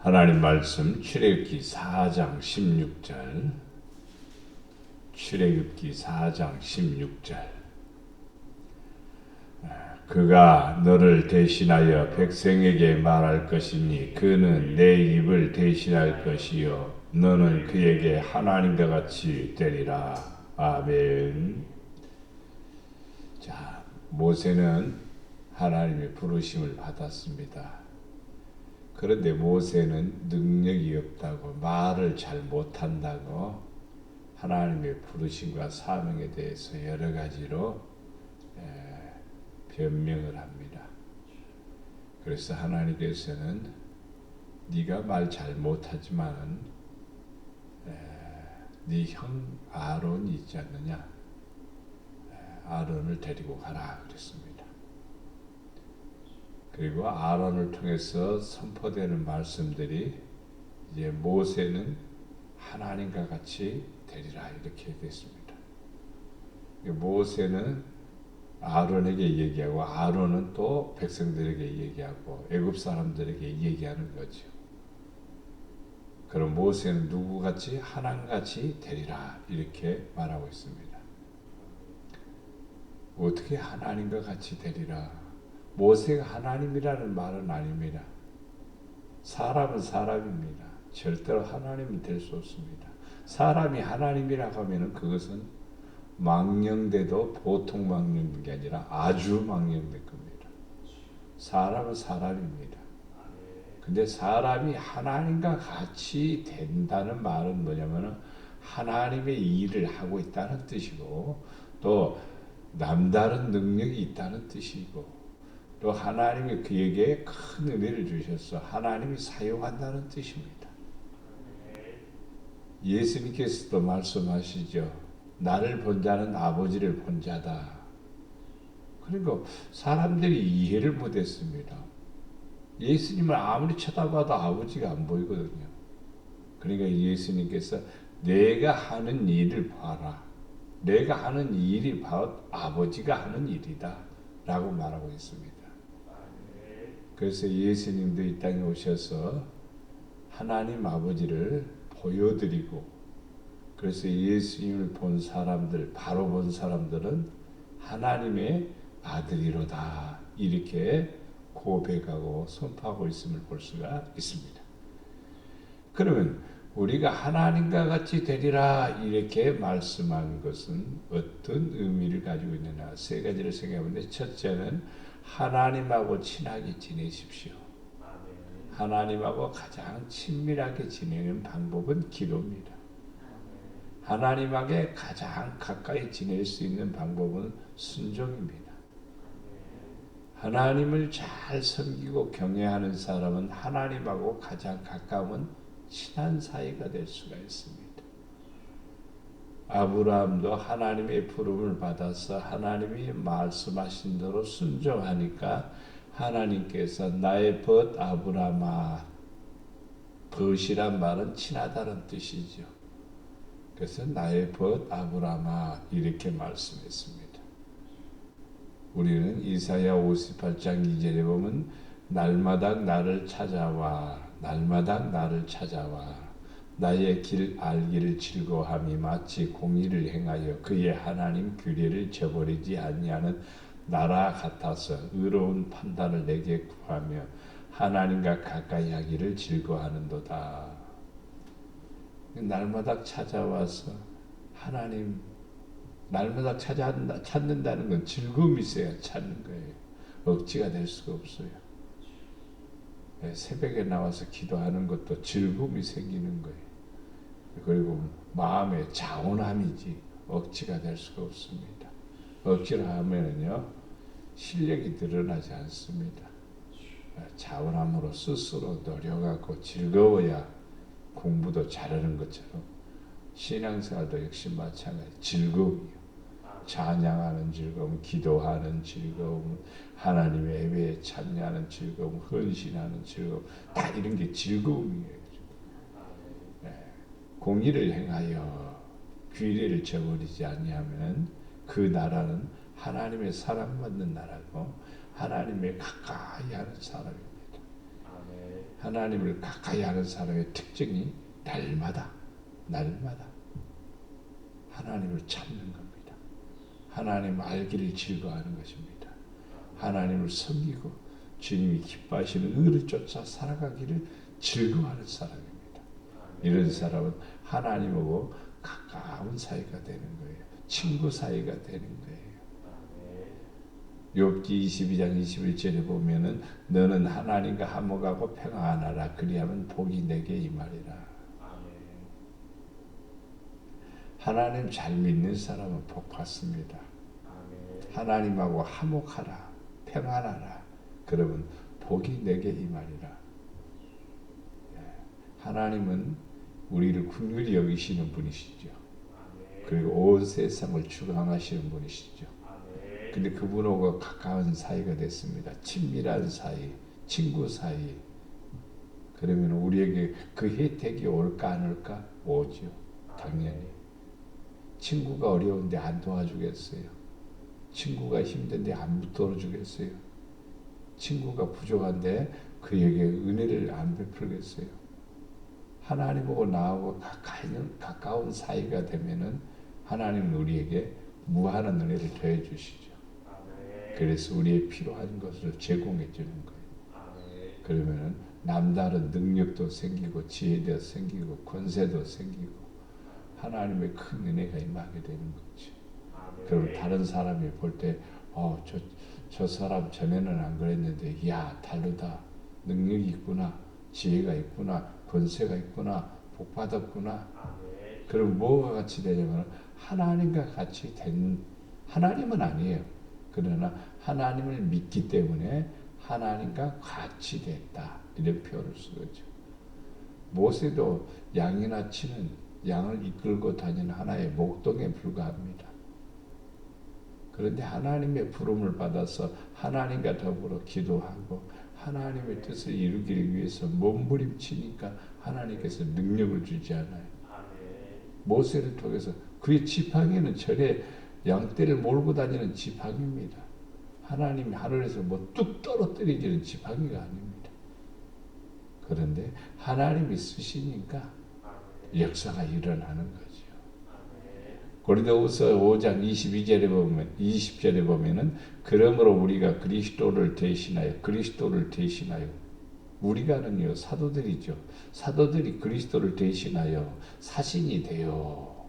하나님 말씀 출애굽기 4장 16절. 출애굽기 4장 16절. 그가 너를 대신하여 백성에게 말할 것이니 그는 내 입을 대신할 것이요 너는 그에게 하나님과 같이 되리라. 아멘. 자, 모세는 하나님의 부르심을 받았습니다. 그런데 모세는 능력이 없다고, 말을 잘 못한다고 하나님의 부르심과 사명에 대해서 여러 가지로 변명을 합니다. 그래서 하나님께서는 네가 말 잘 못하지만 네 형 아론이 있지 않느냐, 아론을 데리고 가라 그랬습니다. 그리고 아론을 통해서 선포되는 말씀들이 이제 모세는 하나님과 같이 되리라 이렇게 됐습니다. 모세는 아론에게 얘기하고 아론은 또 백성들에게 얘기하고 애굽 사람들에게 얘기하는 거죠. 그럼 모세는 누구같이? 하나님같이 되리라 이렇게 말하고 있습니다. 어떻게 하나님과 같이 되리라? 모세가 하나님이라는 말은 아닙니다. 사람은 사람입니다. 절대로 하나님이 될 수 없습니다. 사람이 하나님이라고 하면 그것은 망령돼도 보통 망령된 게 아니라 아주 망령될 겁니다. 사람은 사람입니다. 근데 사람이 하나님과 같이 된다는 말은 뭐냐면 하나님의 일을 하고 있다는 뜻이고 또 남다른 능력이 있다는 뜻이고 또 하나님이 그에게 큰 은혜를 주셔서 하나님이 사용한다는 뜻입니다. 예수님께서도 말씀하시죠. 나를 본 자는 아버지를 본 자다. 그러니까 사람들이 이해를 못했습니다. 예수님을 아무리 쳐다봐도 아버지가 안 보이거든요. 그러니까 예수님께서 내가 하는 일을 봐라. 내가 하는 일이 바로 아버지가 하는 일이다 라고 말하고 있습니다. 그래서 예수님도 이 땅에 오셔서 하나님 아버지를 보여드리고 그래서 예수님을 본 사람들, 바로 본 사람들은 하나님의 아들이로다 이렇게 고백하고 선포하고 있음을 볼 수가 있습니다. 그러면 우리가 하나님과 같이 되리라 이렇게 말씀한 것은 어떤 의미를 가지고 있느냐 세 가지를 생각해보는데 첫째는 하나님하고 친하게 지내십시오. 하나님하고 가장 친밀하게 지내는 방법은 기도입니다. 하나님에게 가장 가까이 지낼 수 있는 방법은 순종입니다. 하나님을 잘 섬기고 경외하는 사람은 하나님하고 가장 가까운 친한 사이가 될 수가 있습니다. 아브라함도 하나님의 부름을 받아서 하나님이 말씀하신 대로 순종하니까 하나님께서 나의 벗 아브라함아, 벗이란 말은 친하다는 뜻이죠. 그래서 나의 벗 아브라함아 이렇게 말씀했습니다. 우리는 이사야 58장 2절에 보면 날마다 나를 찾아와 날마다 나를 찾아와 나의 길 알기를 즐거워함이 마치 공의를 행하여 그의 하나님 규례를 저버리지 아니하는 나라 같아서 의로운 판단을 내게 구하며 하나님과 가까이 하기를 즐거워하는도다. 날마다 찾아와서 하나님 날마다 찾는다는 건 즐거움이 있어야 찾는 거예요. 억지가 될 수가 없어요. 새벽에 나와서 기도하는 것도 즐거움이 생기는 거예요. 그리고 마음의 자원함이지 억지가 될 수가 없습니다. 억지로 하면은요 실력이 늘어나지 않습니다. 자원함으로 스스로 노력하고 즐거워야 공부도 잘하는 것처럼 신앙생활도 역시 마찬가지 즐거움이요. 찬양하는 즐거움, 기도하는 즐거움, 하나님의 예배에 참여하는 즐거움, 헌신하는 즐거움, 다 이런 게 즐거움이에요. 공의를 행하여 규례를 저버리지 아니하면 그 나라는 하나님의 사랑받는 나라고 하나님의 가까이 하는 사람입니다. 하나님을 가까이 하는 사람의 특징이 날마다 하나님을 찾는 겁니다. 하나님 알기를 즐거워하는 것입니다. 하나님을 섬기고 주님이 기뻐하시는 의를 쫓아 살아가기를 즐거워하는 사람입니다. 이런 사람은 하나님하고 가까운 사이가 되는 거예요. 친구 사이가 되는 거예요. 욥기 22장 21절에 보면은 너는 하나님과 화목하고 평안하라. 그리하면 복이 내게 임하리라. 하나님 잘 믿는 사람은 복 받습니다. 하나님하고 화목하라. 평안하라. 그러면 복이 내게 임하리라. 하나님은 우리를 긍휼히 여기시는 분이시죠. 그리고 온 세상을 주관하시는 분이시죠. 근데 그분하고 가까운 사이가 됐습니다. 친밀한 사이, 친구 사이. 그러면 우리에게 그 혜택이 올까 안 올까? 오죠. 당연히. 친구가 어려운데 안 도와주겠어요? 친구가 힘든데 안 붙들어주겠어요? 친구가 부족한데 그에게 은혜를 안 베풀겠어요? 하나님하고 나하고 가까운 사이가 되면은 하나님은 우리에게 무한한 은혜를 더해 주시죠. 그래서 우리의 필요한 것을 제공해 주는 거예요. 그러면은 남다른 능력도 생기고 지혜도 생기고 권세도 생기고 하나님의 큰 은혜가 임하게 되는 거죠. 그럼 다른 사람이 볼 때 저 사람 전에는 안 그랬는데 야 다르다. 능력이 있구나. 지혜가 있구나. 권세가 있구나. 복 받았구나. 그럼 뭐가 같이 되냐면 하나님과 같이 된 하나님은 아니에요. 그러나 하나님을 믿기 때문에 하나님과 같이 됐다. 이런 표현을 쓰죠. 모세도 양이나 치는 양을 이끌고 다니는 하나의 목동에 불과합니다. 그런데 하나님의 부름을 받아서 하나님과 더불어 기도하고 하나님의 뜻을 이루기를 위해서 몸부림치니까 하나님께서 능력을 주지 않아요. 모세를 통해서 그의 지팡이는 절에 양떼를 몰고 다니는 지팡이입니다. 하나님이 하늘에서 뚝 떨어뜨리지는 지팡이가 아닙니다. 그런데 하나님이 쓰시니까 역사가 일어나는 거죠. 고린도후서 5장 20절에 보면은 그러므로 우리가 그리스도를 대신하여 우리가는요 사도들이죠. 사도들이 그리스도를 대신하여 사신이 되어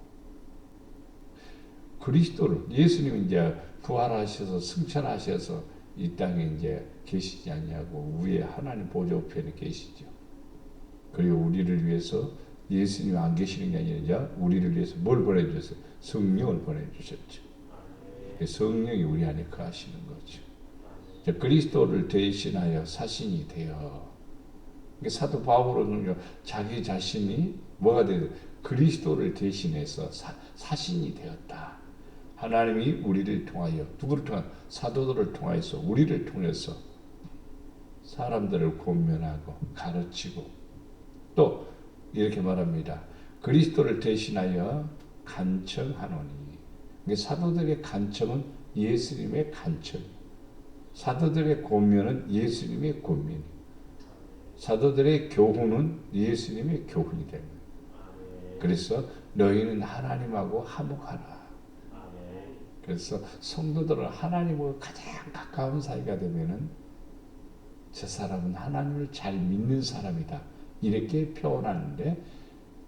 그리스도를 예수님은 이제 부활하셔서 승천하셔서 이 땅에 이제 계시지 아니하고 위에 하나님 보좌 우편에 계시죠. 그리고 우리를 위해서 예수님이 안 계시는 게 아니라 우리를 위해서 뭘 보내주셨어요? 성령을 보내주셨죠. 성령이 우리 안에 거하시는 거죠. 그리스도를 대신하여 사신이 되어 사도 바울은 자기 자신이 뭐가 되어 그리스도를 대신해서 사신이 되었다. 하나님이 우리를 통하여 누구를 통하여 사도들을 통하여서 우리를 통해서 사람들을 권면하고 가르치고 또 이렇게 말합니다. 그리스도를 대신하여 간청하노니. 사도들의 간청은 예수님의 간청. 사도들의 권면은 예수님의 권면. 사도들의 교훈은 예수님의 교훈이 됩니다. 그래서 너희는 하나님하고 화목하라. 그래서 성도들은 하나님과 가장 가까운 사이가 되면은 저 사람은 하나님을 잘 믿는 사람이다. 이렇게 표현하는데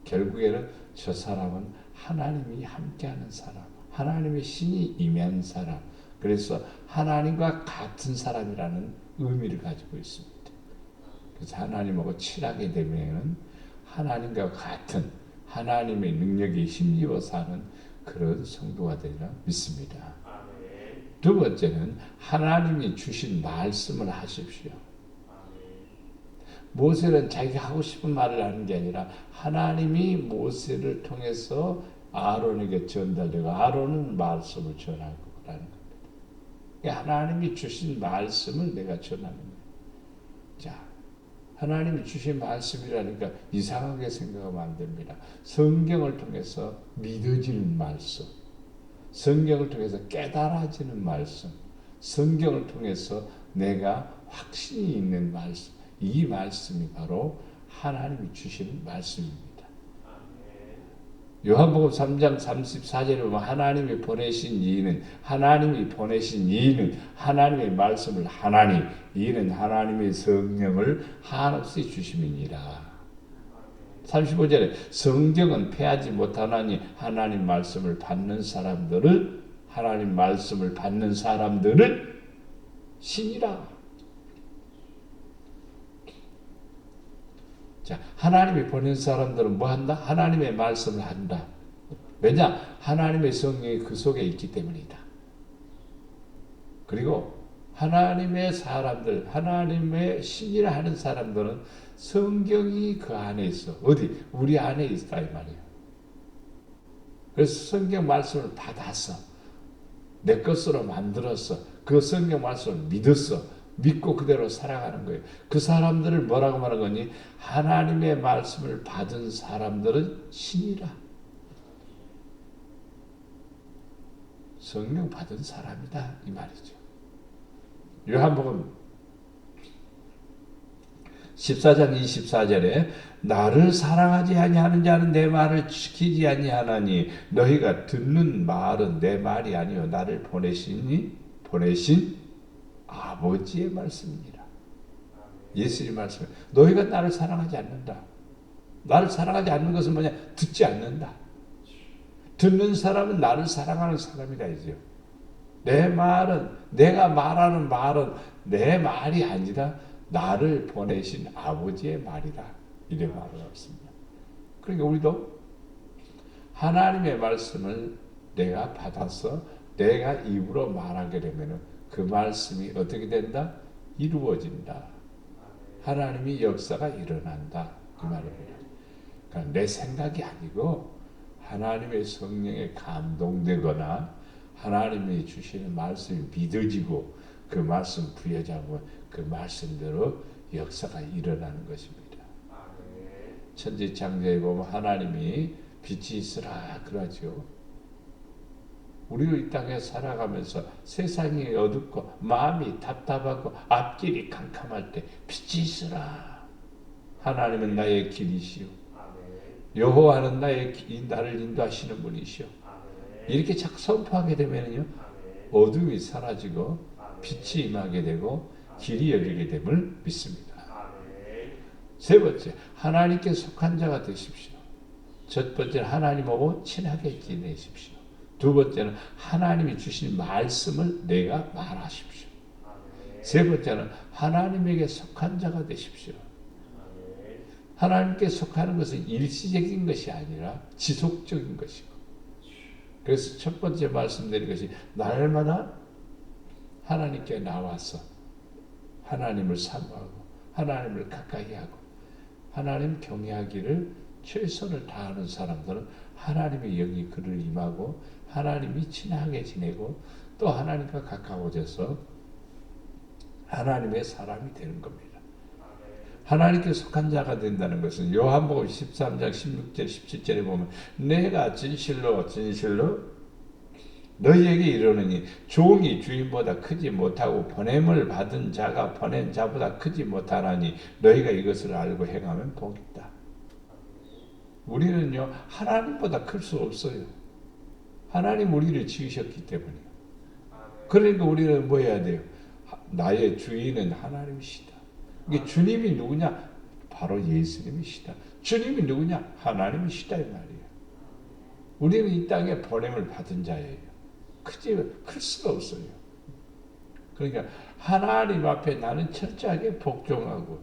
결국에는 저 사람은 하나님이 함께하는 사람, 하나님의 신이 임한 사람, 그래서 하나님과 같은 사람이라는 의미를 가지고 있습니다. 그래서 하나님하고 친하게 되면 하나님과 같은 하나님의 능력에 힘입어 사는 그런 성도가 되리라 믿습니다. 두 번째는 하나님이 주신 말씀을 하십시오. 모세는 자기가 하고 싶은 말을 하는 게 아니라 하나님이 모세를 통해서 아론에게 전달되고 아론은 말씀을 전하고 라는 겁니다. 하나님이 주신 말씀을 내가 전하는 거예요. 자, 하나님이 주신 말씀이라니까 이상하게 생각하면 안 됩니다. 성경을 통해서 믿어지는 말씀, 성경을 통해서 깨달아지는 말씀, 성경을 통해서 내가 확신이 있는 말씀, 이 말씀이 바로 하나님이 주시는 말씀입니다. 요한복음 3장 34절에 보면 하나님이 보내신 이는 하나님의 말씀을 하나니 이는 하나님의 성령을 한없이 주심이니라. 35절에 성경은 패하지 못하나니 하나님 말씀을 받는 사람들을 신이라. 자, 하나님이 보낸 사람들은 뭐 한다? 하나님의 말씀을 한다. 왜냐? 하나님의 성령이 그 속에 있기 때문이다. 그리고 하나님의 사람들, 하나님의 신이라 하는 사람들은 성경이 그 안에 있어. 어디? 우리 안에 있다 이 말이에요. 그래서 성경 말씀을 받았어. 내 것으로 만들었어. 그 성경 말씀을 믿었어. 믿고 그대로 살아가는 거예요. 그 사람들을 뭐라고 말하는 거니? 하나님의 말씀을 받은 사람들은 신이라. 성령 받은 사람이다 이 말이죠. 요한복음 14장 24절에 나를 사랑하지 아니하는 자는 내 말을 지키지 아니하나니 너희가 듣는 말은 내 말이 아니요 나를 보내신 아버지의 말씀이니라. 예수님 말씀. 너희가 나를 사랑하지 않는다. 나를 사랑하지 않는 것은 뭐냐? 듣지 않는다. 듣는 사람은 나를 사랑하는 사람이다 이죠. 내가 말하는 말은 내 말이 아니라 나를 보내신 아버지의 말이다. 이래 말을 했습니다. 그러니까 우리도 하나님의 말씀을 내가 받아서 내가 입으로 말하게 되면 그 말씀이 어떻게 된다? 이루어진다. 하나님의 역사가 일어난다. 그 말입니다. 그러니까 내 생각이 아니고 하나님의 성령에 감동되거나 하나님이 주시는 말씀이 믿어지고 그 말씀 부여잡으면 그 말씀대로 역사가 일어나는 것입니다. 천지창조에 보면 하나님이 빛이 있으라 그러죠. 우리도 이 땅에 살아가면서 세상이 어둡고 마음이 답답하고 앞길이 캄캄할 때 빛이 있으라. 하나님은 나의 길이시오. 여호와는 나를 인도하시는 분이시오. 이렇게 자꾸 선포하게 되면요 어둠이 사라지고 빛이 임하게 되고 길이 열리게 됨을 믿습니다. 세 번째, 하나님께 속한 자가 되십시오. 첫 번째는 하나님하고 친하게 지내십시오. 두 번째는 하나님이 주신 말씀을 내가 말하십시오. 세 번째는 하나님에게 속한 자가 되십시오. 하나님께 속하는 것은 일시적인 것이 아니라 지속적인 것이고, 그래서 첫 번째 말씀드린 것이 날마다 하나님께 나와서 하나님을 사모하고 하나님을 가까이 하고 하나님 경외하기를 최선을 다하는 사람들은 하나님의 영이 그를 임하고 하나님이 친하게 지내고 또 하나님과 가까워져서 하나님의 사람이 되는 겁니다. 하나님께 속한 자가 된다는 것은 요한복음 13장 16절 17절에 보면 내가 진실로 너희에게 이르노니 종이 주인보다 크지 못하고 보냄을 받은 자가 보낸 자보다 크지 못하나니 너희가 이것을 알고 행하면 복이다. 우리는요 하나님보다 클 수 없어요. 하나님 우리를 지으셨기 때문이에요. 그러니까 우리는 뭐 해야 돼요? 나의 주인은 하나님이시다. 이게 주님이 누구냐? 바로 예수님이시다. 주님이 누구냐? 하나님이시다 이 말이에요. 우리는 이 땅에 보냄을 받은 자예요. 클 수가 없어요. 그러니까 하나님 앞에 나는 철저하게 복종하고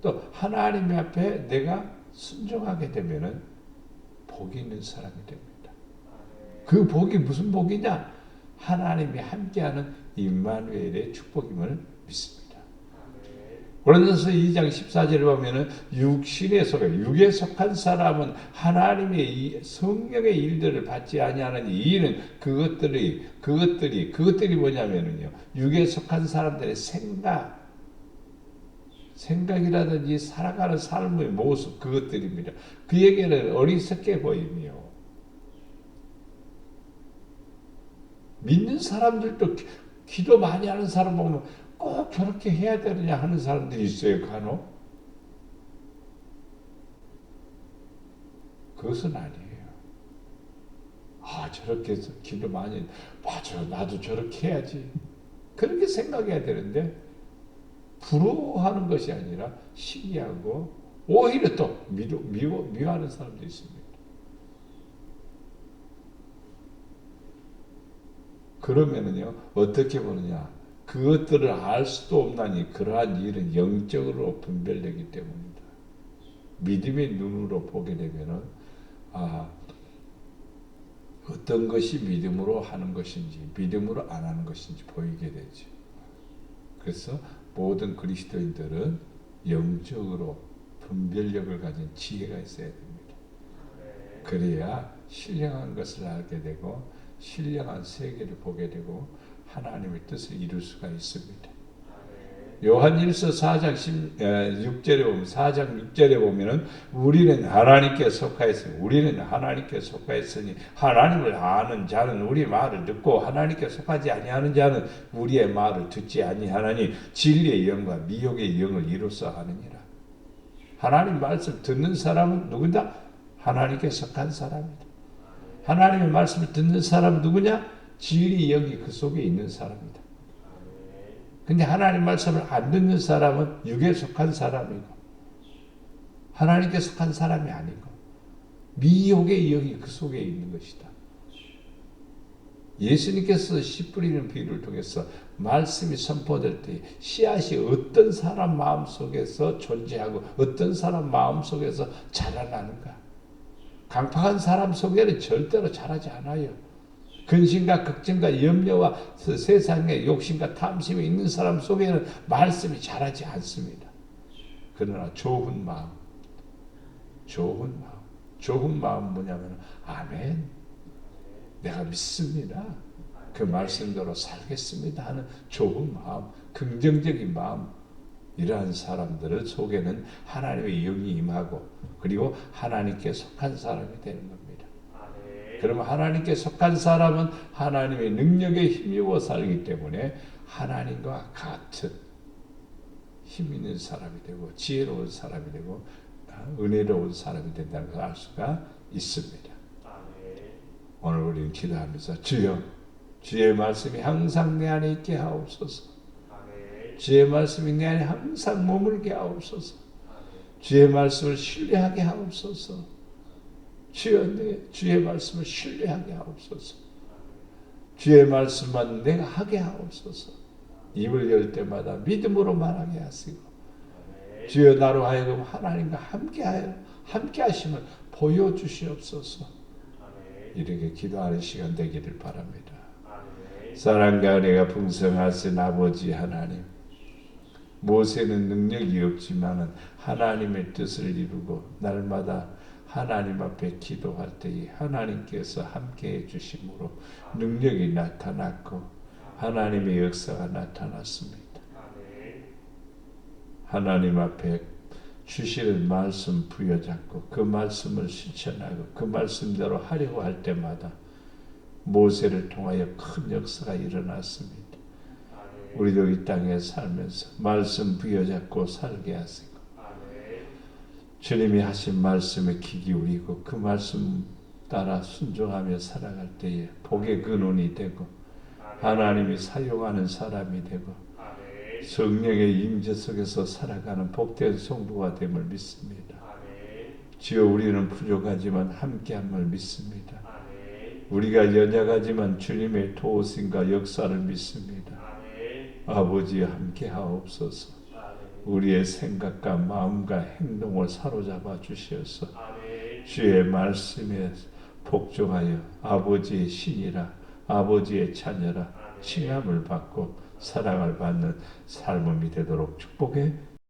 또 하나님 앞에 내가 순종하게 되면은 복이 있는 사람이 됩니다. 그 복이 무슨 복이냐? 하나님이 함께하는 임마누엘의 축복임을 믿습니다. 고린도서 2장 14절에 보면은 육에 속한 사람은 하나님의 성령의 일들을 받지 아니하는 이는 그것들이 뭐냐면은요 육에 속한 사람들의 생각이라든지 살아가는 삶의 모습 그것들입니다. 그에게는 어리석게 보이며 믿는 사람들도 기도 많이 하는 사람 보면 꼭 저렇게 해야 되느냐 하는 사람들이 있어요, 간혹. 그것은 아니에요. 저렇게 해서 기도 많이, 맞아, 나도 저렇게 해야지. 그렇게 생각해야 되는데, 부러워하는 것이 아니라 시기하고, 오히려 또 미워하는 사람도 있습니다. 그러면은요, 어떻게 보느냐. 그것들을 알 수도 없나니 그러한 일은 영적으로 분별되기 때문입니다. 믿음의 눈으로 보게 되면은, 어떤 것이 믿음으로 하는 것인지, 믿음으로 안 하는 것인지 보이게 되죠. 그래서 모든 그리스도인들은 영적으로 분별력을 가진 지혜가 있어야 됩니다. 그래야 신령한 것을 알게 되고 신령한 세계를 보게 되고 하나님의 뜻을 이룰 수가 있습니다. 요한일서 4장 6절에 보면 4장 6절에 보면은 우리는 하나님께 속하였으니 하나님을 아는 자는 우리 말을 듣고 하나님께 속하지 아니하는 자는 우리의 말을 듣지 아니하나니 진리의 영과 미혹의 영을 이루서 하느니라. 하나님 말씀 듣는 사람은 누구다? 하나님께 속한 사람이다. 하나님의 말씀을 듣는 사람은 누구냐? 진리의 영이 그 속에 있는 사람이다. 근데 하나님 말씀을 안 듣는 사람은 육에 속한 사람이고 하나님께 속한 사람이 아니고 미혹의 영이 그 속에 있는 것이다. 예수님께서 씨 뿌리는 비유를 통해서 말씀이 선포될 때 씨앗이 어떤 사람 마음속에서 존재하고 어떤 사람 마음속에서 자라나는가. 강팍한 사람 속에는 절대로 자라지 않아요. 근심과 걱정과 염려와 세상의 욕심과 탐심이 있는 사람 속에는 말씀이 자라지 않습니다. 그러나 좋은 마음 뭐냐면 아멘, 내가 믿습니다, 그 말씀대로 살겠습니다 하는 좋은 마음, 긍정적인 마음, 이러한 사람들은 속에는 하나님의 영이 임하고 그리고 하나님께 속한 사람이 되는 겁니다. 그러면 하나님께 속한 사람은 하나님의 능력에 힘입어 살기 때문에 하나님과 같은 힘 있는 사람이 되고 지혜로운 사람이 되고 은혜로운 사람이 된다는 것을 알 수가 있습니다. 오늘 우리는 기도하면서 주여, 주의 말씀이 항상 내 안에 있게 하옵소서. 주의 말씀이 내 안에 항상 머물게 하옵소서. 주의 말씀을 신뢰하게 하옵소서. 주의 말씀을 신뢰하게 하옵소서. 주의 말씀만 내가 하게 하옵소서. 입을 열 때마다 믿음으로 말하게 하시고 주여 나로 하여금 하나님과 함께 하심을 보여주시옵소서. 이렇게 기도하는 시간 되기를 바랍니다. 사랑과 은혜가 풍성하신 아버지 하나님, 모세는 능력이 없지만은 하나님의 뜻을 이루고 날마다 하나님 앞에 기도할 때에 하나님께서 함께해 주심으로 능력이 나타났고 하나님의 역사가 나타났습니다. 하나님 앞에 주시는 말씀 부여잡고 그 말씀을 실천하고 그 말씀대로 하려고 할 때마다 모세를 통하여 큰 역사가 일어났습니다. 우리도 이 땅에 살면서 말씀 부여잡고 살게 하시고 주님이 하신 말씀에 귀 기울이고 그 말씀 따라 순종하며 살아갈 때에 복의 근원이 되고 하나님이 사용하는 사람이 되고 성령의 임재 속에서 살아가는 복된 성도가 됨을 믿습니다. 주여, 우리는 부족하지만 함께함을 믿습니다. 우리가 연약하지만 주님의 도우심과 역사를 믿습니다. 아버지 함께 하옵소서. 우리의 생각과 마음과 행동을 사로잡아 주시어서 주의 말씀에 복종하여 아버지의 신이라 아버지의 자녀라 칭함을 받고 사랑을 받는 삶이 되도록 축복해